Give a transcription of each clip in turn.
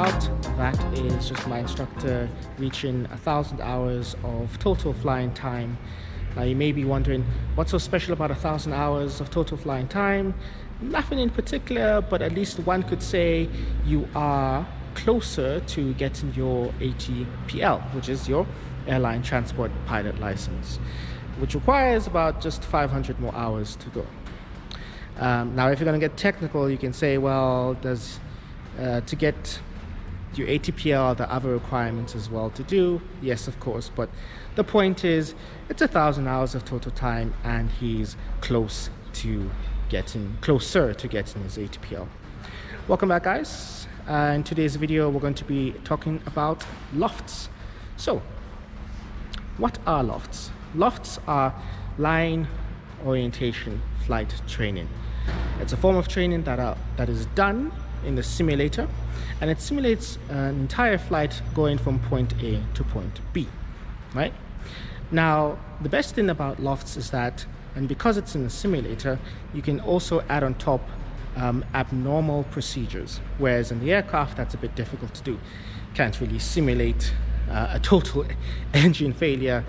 about, that is just my instructor reaching 1,000 hours of total flying time. Now you may be wondering, what's so special about 1,000 hours of total flying time? Nothing in particular, but at least one could say you are closer to getting your ATPL, which is your Airline Transport Pilot License, which requires about just 500 more hours to go. Now, if you're going to get technical, you can say, well, to get your ATPL, the other requirements as well to do. Yes, of course, but the point is, it's 1,000 hours of total time, and he's closer to getting his ATPL. Welcome back, guys. In today's video, we're going to be talking about lofts. So, what are lofts? Lofts are line orientation flight training. It's a form of training that is done in the simulator, and it simulates an entire flight going from point A to point B, right? Now, the best thing about lofts is that, and because it's in a simulator, you can also add on top abnormal procedures, whereas in the aircraft, that's a bit difficult to do. Can't really simulate a total engine failure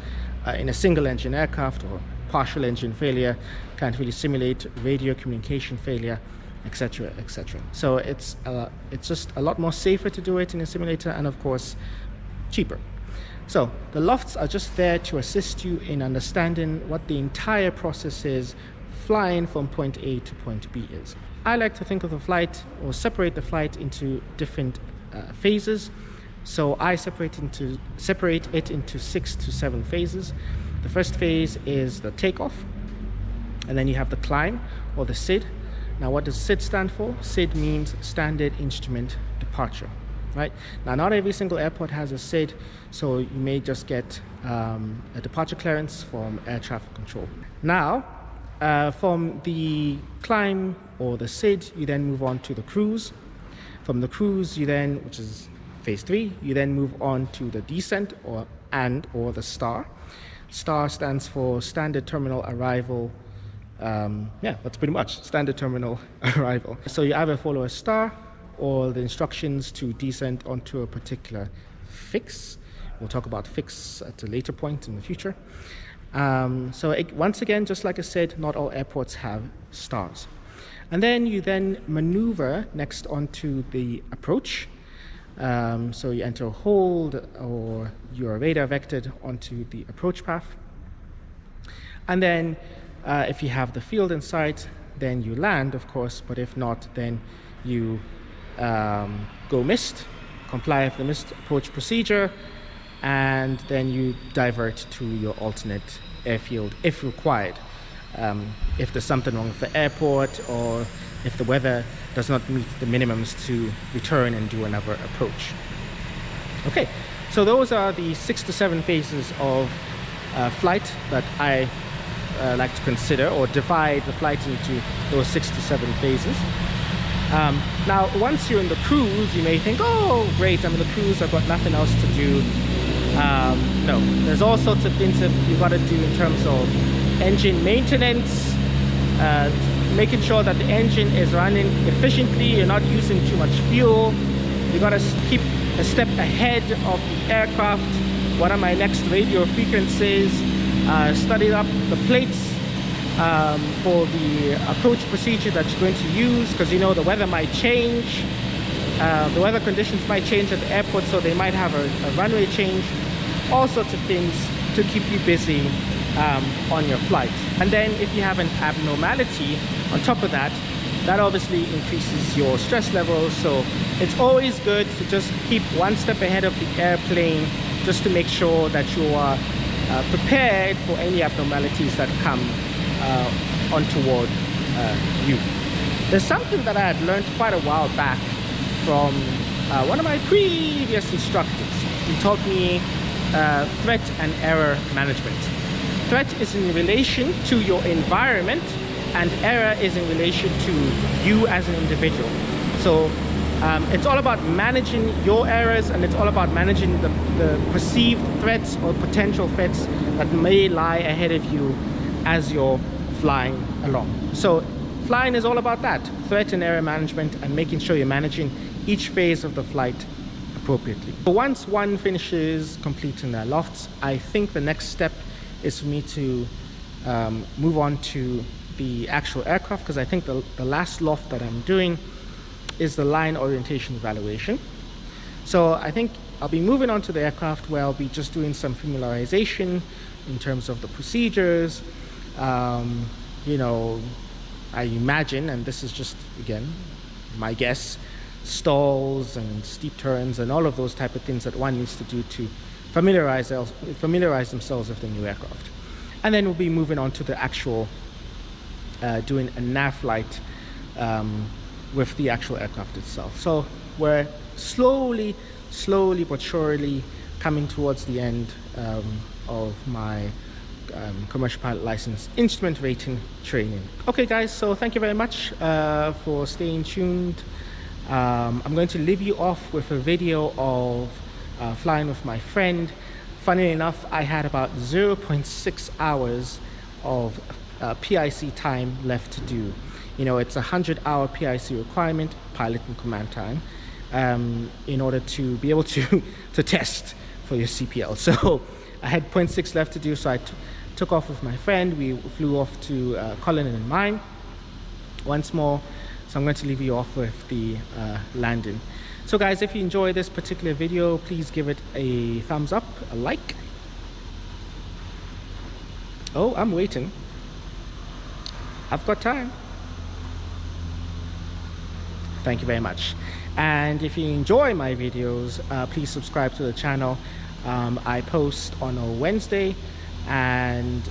in a single engine aircraft, or partial engine failure. Can't really simulate radio communication failure, etc., etc. So it's just a lot more safer to do it in a simulator, and of course cheaper. So the lofts are just there to assist you in understanding what the entire process is flying from point A to point B is. I like to think of the flight, or separate the flight into different phases. So I separate it into 6 to 7 phases. The first phase is the takeoff, and then you have the climb, or the SID. Now, what does SID stand for? SID means Standard Instrument Departure, right? Now, not every single airport has a SID, so you may just get a departure clearance from air traffic control. Now, from the climb or the SID, you then move on to the cruise. From the cruise, which is phase 3, you then move on to the descent or the STAR. STAR stands for Standard Terminal Arrival. That's pretty much Standard Terminal Arrival. So you either follow a STAR or the instructions to descend onto a particular fix. We'll talk about fix at a later point in the future. Once again, just like I said, not all airports have STARs. And then you maneuver next onto the approach. So you enter a hold, or you are radar vectored onto the approach path. And then if you have the field in sight, then you land, of course, but if not, then you go missed, comply with the missed approach procedure, and then you divert to your alternate airfield if required. If there's something wrong with the airport, or if the weather does not meet the minimums to return and do another approach. Okay, so those are the 6 to 7 phases of flight that I like to consider, or divide the flight into those 6 to 7 phases. Now, once you're in the cruise, you may think, oh, great, I'm in the cruise, I've got nothing else to do. No, there's all sorts of things that you've got to do in terms of engine maintenance, making sure that the engine is running efficiently, you're not using too much fuel. You got to keep a step ahead of the aircraft. What are my next radio frequencies? Study up the plates for the approach procedure that you're going to use, because you know the weather might change. The weather conditions might change at the airport, so they might have a runway change. All sorts of things to keep you busy on your flight. And then if you have an abnormality on top of that, that obviously increases your stress levels. So it's always good to just keep one step ahead of the airplane, just to make sure that you are prepared for any abnormalities that come on toward you. There's something that I had learned quite a while back from one of my previous instructors. He taught me threat and error management. Threat is in relation to your environment, and error is in relation to you as an individual. So it's all about managing your errors, and it's all about managing the perceived threats or potential threats that may lie ahead of you as you're flying along. So flying is all about that, threat and error management, and making sure you're managing each phase of the flight appropriately. So once one finishes completing their lofts, I think the next step is for me to move on to the actual aircraft, because I think the last loft that I'm doing is the line orientation evaluation. So I think I'll be moving on to the aircraft, where I'll be just doing some familiarization in terms of the procedures. You know, I imagine, and this is just, again, my guess, stalls and steep turns and all of those type of things that one needs to do to familiarize themselves with the new aircraft. And then we'll be moving on to the actual doing a nav flight with the actual aircraft itself. So we're slowly but surely coming towards the end of my commercial pilot license instrument rating training. Okay guys, so thank you very much for staying tuned. I'm going to leave you off with a video of flying with my friend. Funny enough, I had about 0.6 hours of PIC time left to do. You know, it's a 100-hour PIC requirement, pilot and command time, in order to be able to test for your CPL. So I had 0.6 left to do, so I took off with my friend. We flew off to Cullinan and Mine once more. So I'm going to leave you off with the landing. So guys, if you enjoy this particular video, please give it a thumbs up, a like. Oh, I'm waiting. I've got time. Thank you very much. And if you enjoy my videos, please subscribe to the channel. I post on a Wednesday, and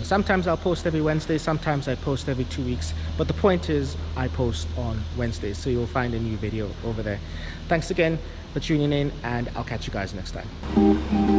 sometimes I'll post every Wednesday, sometimes I post every 2 weeks, but the point is I post on Wednesdays, so you'll find a new video over there. Thanks again for tuning in, and I'll catch you guys next time.